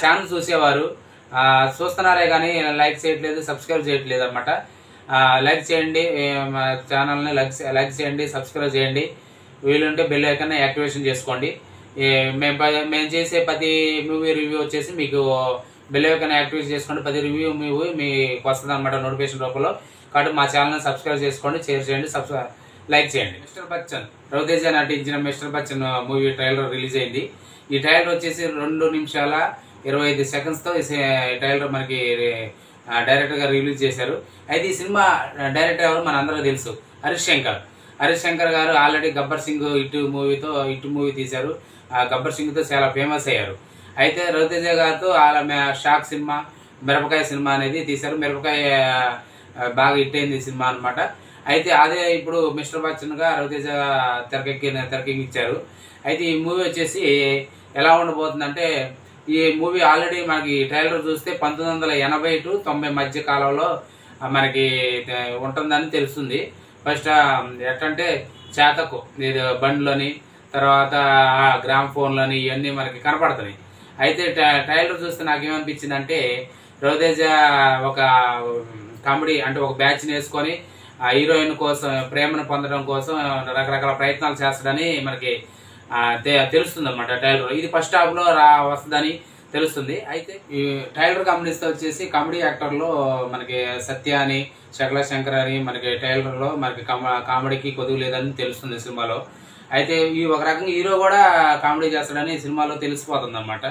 Channel చూసేవారు చూస్తున్నారే కానీ like చేయట్లేదు, సబ్స్క్రైబ్ చేయట్లేదు అనమాట. లైక్ చేయండి, మా ఛానల్ని లైక్ చేయండి, సబ్స్క్రైబ్ చేయండి. వీలుంటే బెల్ ఐకాన్ యాక్టివేషన్ చేసుకోండి. మేము చేసే ప్రతి మూవీ రివ్యూ వచ్చేసి మీకు బెల్ ఐకాన్ యాక్టివేట్ చేసుకోండి. ప్రతి రివ్యూ మూవీ మీకు వస్తుంది అనమాట నోటిఫికేషన్ రూపంలో. కాబట్టి మా ఛానల్ని సబ్స్క్రైబ్ చేసుకోండి, షేర్ చేయండి, లైక్ చేయండి. మిస్టర్ బచ్చన్, రవితేజ నటించిన mister Bachchan movie trailer release అయింది. ఈ ట్రైలర్ వచ్చేసి 2 నిమిషాల 25 సెకండ్స్తో ఈ ట్రైలర్ మనకి డైరెక్ట్గా రిలీజ్ చేశారు. అయితే ఈ సినిమా డైరెక్టర్ ఎవరు మన అందరూ తెలుసు, హరీష్ శంకర్ గారు ఆల్రెడీ గబ్బర్ సింగ్ ఇటు మూవీ తీశారు. గబ్బర్ సింగ్తో చాలా ఫేమస్ అయ్యారు. అయితే రవితేజ గారితో షాక్ సినిమా, మిరపకాయ సినిమా అనేది తీశారు. మిరపకాయ బాగా హిట్ అయింది ఈ సినిమా అనమాట. అయితే అదే ఇప్పుడు మిస్టర్ బచ్చన్గా రవితేజ తెరకెక్కించారు. అయితే ఈ మూవీ వచ్చేసి ఎలా ఉండబోతుందంటే, ఈ మూవీ ఆల్రెడీ మనకి ట్రైలర్ చూస్తే 1980 to 90 మధ్య కాలంలో మనకి ఉంటుందని తెలుస్తుంది. ఫస్ట్ ఎట్లంటే చేతకు ఇది బండ్లని, తర్వాత గ్రామ్ ఫోన్లని ఇవన్నీ మనకి కనపడుతున్నాయి. అయితే ట్రైలర్ చూస్తే నాకేమనిపించిందంటే, రవితేజ ఒక కామెడీ అంటే ఒక బ్యాచ్ వేసుకొని ఆ హీరోయిన్ కోసం ప్రేమను పొందడం కోసం రకరకాల ప్రయత్నాలు చేస్తాడని మనకి తెలుస్తుంది అనమాట ట్రైలర్. ఇది ఫస్ట్ హాఫ్ లో వస్తుందని తెలుస్తుంది. అయితే ఈ ట్రైలర్ గమనిస్తే వచ్చేసి కామెడీ యాక్టర్లో మనకి సత్య అని, శకల శంకర్ అని మనకి ట్రైలర్ లో మనకి కామెడీకి కొదువు లేదని తెలుస్తుంది సినిమాలో. అయితే ఈ ఒక రకంగా హీరో కూడా కామెడీ చేస్తాడని సినిమాలో తెలిసిపోతుంది అనమాట,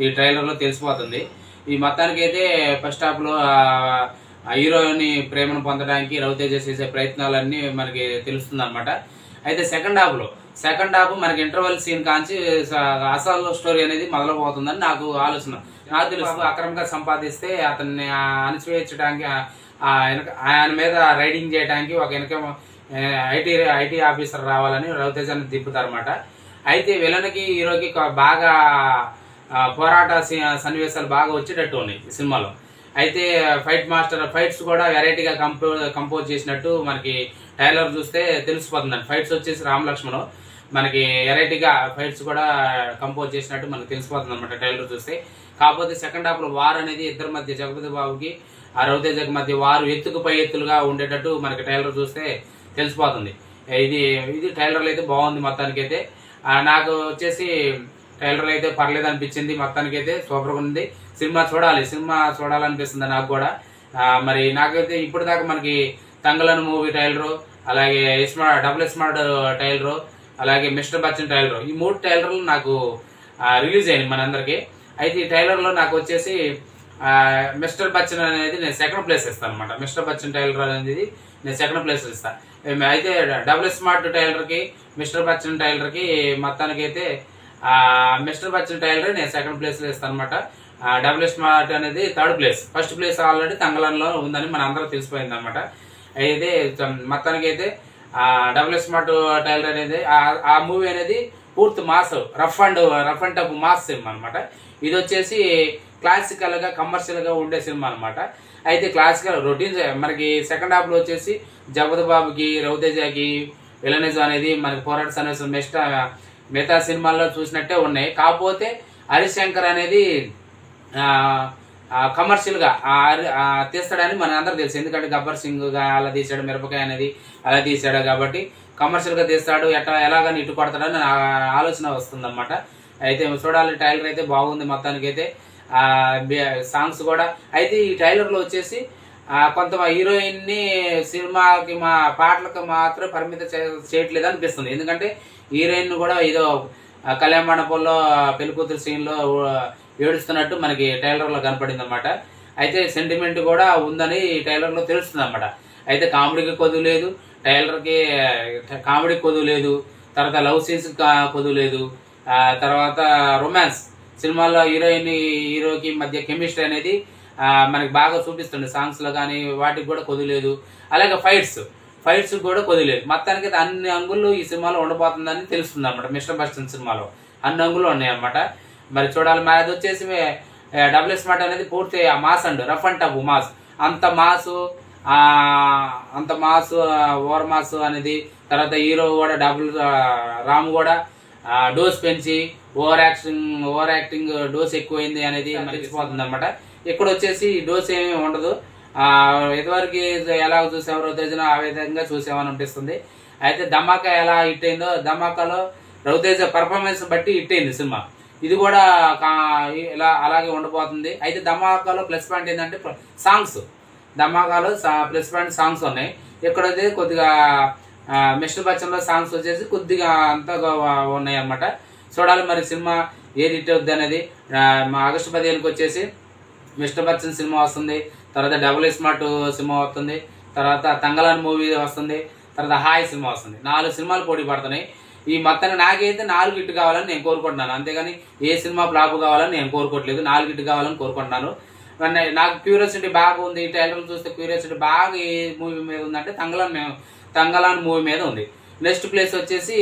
ఈ ట్రైలర్ లో తెలిసిపోతుంది. ఈ మొత్తానికి అయితే ఫస్ట్ హాఫ్ లో హీరోని ప్రేమను పొందడానికి రవితేజ చేసే ప్రయత్నాలన్నీ మనకి తెలుస్తుంది అనమాట. అయితే సెకండ్ హాఫ్ మనకి ఇంటర్వెల్ సీన్ కాంచి అసలు స్టోరీ అనేది మొదలవుతుందని నాకు ఆలోచన. నాకు తెలుసు, అక్రమంగా సంపాదిస్తే అతన్ని అణచివేయించడానికి, ఆయన మీద రైడింగ్ చేయడానికి ఒక వెనక ఐటీ ఆఫీసర్ రావాలని రవితేజని దింపుతారన్నమాట. అయితే విలన్కి హీరోకి బాగా పోరాట సన్నివేశాలు బాగా వచ్చేటట్టు ఉన్నాయి ఈ సినిమాలో. అయితే ఫైట్స్ కూడా వెరైటీగా కంపోజ్ చేసినట్టు మనకి ట్రైలర్ చూస్తే తెలిసిపోతుందండి. ఫైట్స్ వచ్చేసి రామ్ లక్ష్మణ్ మనకి వెరైటీగా ఫైట్స్ కూడా కంపోజ్ చేసినట్టు మనకు తెలిసిపోతుంది అనమాట ట్రైలర్ చూస్తే. కాకపోతే సెకండ్ హాఫ్ లో వార్ అనేది ఇద్దరి మధ్య, జగపతి బాబుకి ఆ రవితేజకి మధ్య వారు ఎత్తుకు పై ఎత్తులుగా ఉండేటట్టు మనకి ట్రైలర్ చూస్తే తెలిసిపోతుంది. ఇది ట్రైలర్లో అయితే బాగుంది. మొత్తానికి అయితే నాకు వచ్చేసి ట్రైలర్ అయితే పర్లేదు అనిపించింది. మొత్తానికి అయితే సూపర్గా ఉంది. సినిమా చూడాలనిపిస్తుంది నాకు కూడా. మరి నాకైతే ఇప్పటిదాకా మనకి తంగలన్ మూవీ ట్రైలరు, అలాగే డబుల్ స్మార్ట్ ట్రైలరు, అలాగే మిస్టర్ బచ్చన్ ట్రైలరు, ఈ 3 ట్రైలర్లు నాకు రిలీజ్ అయ్యింది మనందరికి. అయితే ఈ ట్రైలర్లో నాకు వచ్చేసి మిస్టర్ బచ్చన్ అనేది నేను సెకండ్ ప్లేస్ ఇస్తాను అనమాట. మిస్టర్ బచ్చన్ ట్రైలర్ అనేది నేను సెకండ్ ప్లేస్ ఇస్తాను. అయితే డబుల్ స్మార్ట్ ట్రైలర్కి, మిస్టర్ బచ్చన్ ట్రైలర్కి మొత్తానికి అయితే మిస్టర్ బచ్చన్ ట్రైలర్ నేను సెకండ్ ప్లేస్లో ఇస్తాను అనమాట. డబుల్ స్మార్ట్ అనేది third place. First place already తంగలంలో ఉందని మన అందరూ తెలిసిపోయింది అనమాట. అయితే మొత్తానికి అయితే డబుల్ స్మార్ట్ ట్రైలర్ అనేది ఆ మూవీ అనేది పూర్తి mass, rough and tough mass cinema అనమాట. ఇది వచ్చేసి క్లాసికల్ గా, కమర్షియల్ గా ఉండే సినిమా అనమాట. అయితే క్లాసికల్ రొటీన్ మనకి సెకండ్ హాఫ్ లో వచ్చేసి జగపతి బాబుకి, రవితేజకి విలనిజం అనేది మనకి పోరాట సన్నివేశం మిగతా సినిమాల్లో చూసినట్టే ఉన్నాయి. కాకపోతే హరీష్ శంకర్ అనేది కమర్షియల్ గా తీస్తాడని మన అందరికి తెలుసు. ఎందుకంటే గబ్బర్ సింగ్ గా అలా తీసాడు, మిరపకాయ అనేది అలా తీసాడు కాబట్టి కమర్షియల్ గా తీస్తాడు, ఎలాగని ఇటు కొడతాడని ఆలోచన వస్తుంది అనమాట. అయితే చూడాలి. ట్రైలర్ అయితే బాగుంది మొత్తానికి అయితే. సాంగ్స్ కూడా అయితే ఈ ట్రైలర్ లో వచ్చేసి కొంత హీరోయిన్ ని సినిమాకి పాటలకు మాత్రం పరిమితం చేయట్లేదు అనిపిస్తుంది. ఎందుకంటే హీరోయిన్ కూడా ఏదో కళ్యాణ మండపంలో పెళ్లికూతురు సీన్ లో ఏడుస్తున్నట్టు మనకి ట్రైలర్ లో కనపడింది అనమాట. అయితే సెంటిమెంట్ కూడా ఉందని ట్రైలర్ లో తెలుస్తుంది అనమాట. అయితే కామెడీకి కొదువు లేదు, ట్రైలర్కి కామెడీకి కొదువు లేదు, తర్వాత లవ్ సీన్స్ కొదువు లేదు, తర్వాత రొమాన్స్ సినిమాల్లో హీరోకి మధ్య కెమిస్ట్రీ అనేది మనకి బాగా చూపిస్తుంది. సాంగ్స్ లో కానీ వాటికి కూడా కొదువు లేదు. అలాగే ఫైట్స్ కూడా కొద్దిలేదు. మొత్తానికి అన్ని అంగుళ్ళు ఈ సినిమాలో ఉండబోతుందని తెలుస్తుంది అనమాట. మిస్టర్ బచ్చన్ సినిమాలో అన్ని అంగుళ్ళు ఉన్నాయన్నమాట. మరి చూడాలి. మరి అది వచ్చేసి డబుల్ స్మార్ట్ అనేది పూర్తి mass and rough and tough mass, అంత మాస్ ఓవర్ మాస్ అనేది. తర్వాత హీరో కూడా రామ్ కూడా డోస్ పెంచి ఓవర్ యాక్టింగ్ డోస్ ఎక్కువైంది అనేది తెలిసిపోతుంది అనమాట. ఇక్కడ వచ్చేసి డోస్ ఏమీ ఉండదు. ఇదివరకు ఎలా చూసామో రవితేజను ఆ విధంగా చూసామని అనిపిస్తుంది. అయితే ధమాకా ఎలా హిట్ అయిందో, ధమాకాలో రవితేజ పర్ఫార్మెన్స్ బట్టి హిట్ అయింది సినిమా. ఇది కూడా ఇలా అలాగే ఉండబోతుంది. అయితే ధమాకాలో ప్లస్ పాయింట్ ఏంటంటే సాంగ్స్, ధమాకాలో ప్లస్ పాయింట్ సాంగ్స్ ఉన్నాయి. ఇక్కడైతే కొద్దిగా మిస్టర్ బచ్చన్లో సాంగ్స్ వచ్చేసి కొద్దిగా అంతగా ఉన్నాయి అన్నమాట. చూడాలి మరి సినిమా ఏది హిట్ అవుద్ది అనేది. ఆగస్టు 15కి వచ్చేసి మిస్టర్ బచ్చన్ సినిమా వస్తుంది, తర్వాత డబుల్ స్మార్ట్ సినిమా వస్తుంది, తర్వాత తంగలాన్ మూవీ వస్తుంది, తర్వాత హాయ్ సినిమా వస్తుంది. 4 సినిమాలు పోటీ పడుతున్నాయి. ఈ మొత్తాన్ని నాకైతే 4 హిట్ కావాలని నేను కోరుకుంటున్నాను. అంతేగాని ఏ సినిమా ఫ్లాప్ కావాలని నేను కోరుకోవట్లేదు, 4 హిట్ కావాలని కోరుకుంటున్నాను. నాకు క్యూరియాసిటీ బాగా ఉంది. ఈ ట్రైలర్ చూస్తే క్యూరియాసిటీ బాగా ఏ మూవీ మీద ఉందంటే తంగలాన్ మూవీ మీద ఉంది. నెక్స్ట్ ప్లేస్ వచ్చేసి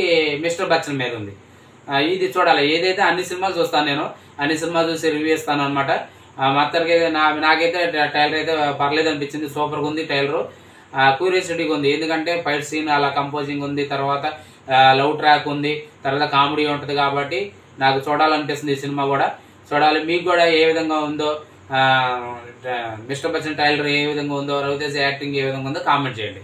మిస్టర్ బచ్చన్ మీద ఉంది. ఇది చూడాలి. ఏదైతే అన్ని సినిమాలు చూస్తాను నేను, అన్ని సినిమాలు చూసి రివ్యూ ఇస్తాను అనమాట. మొత్తానికి నాకైతే ట్రైలర్ అయితే పర్లేదు అనిపించింది. సూపర్గా ఉంది ట్రైలరు. క్యూరియాసిటీగా ఉంది, ఎందుకంటే ఫైట్ సీన్ అలా కంపోజింగ్ ఉంది, తర్వాత లవ్ ట్రాక్ ఉంది, తర్వాత కామెడీ ఉంటుంది. కాబట్టి నాకు చూడాలనిపిస్తుంది ఈ సినిమా కూడా. చూడాలి. మీకు కూడా ఏ విధంగా ఉందో, మిస్టర్ బచ్చన్ ట్రైలర్ ఏ విధంగా ఉందో, రవితేజ యాక్టింగ్ ఏ విధంగా ఉందో కామెంట్ చేయండి.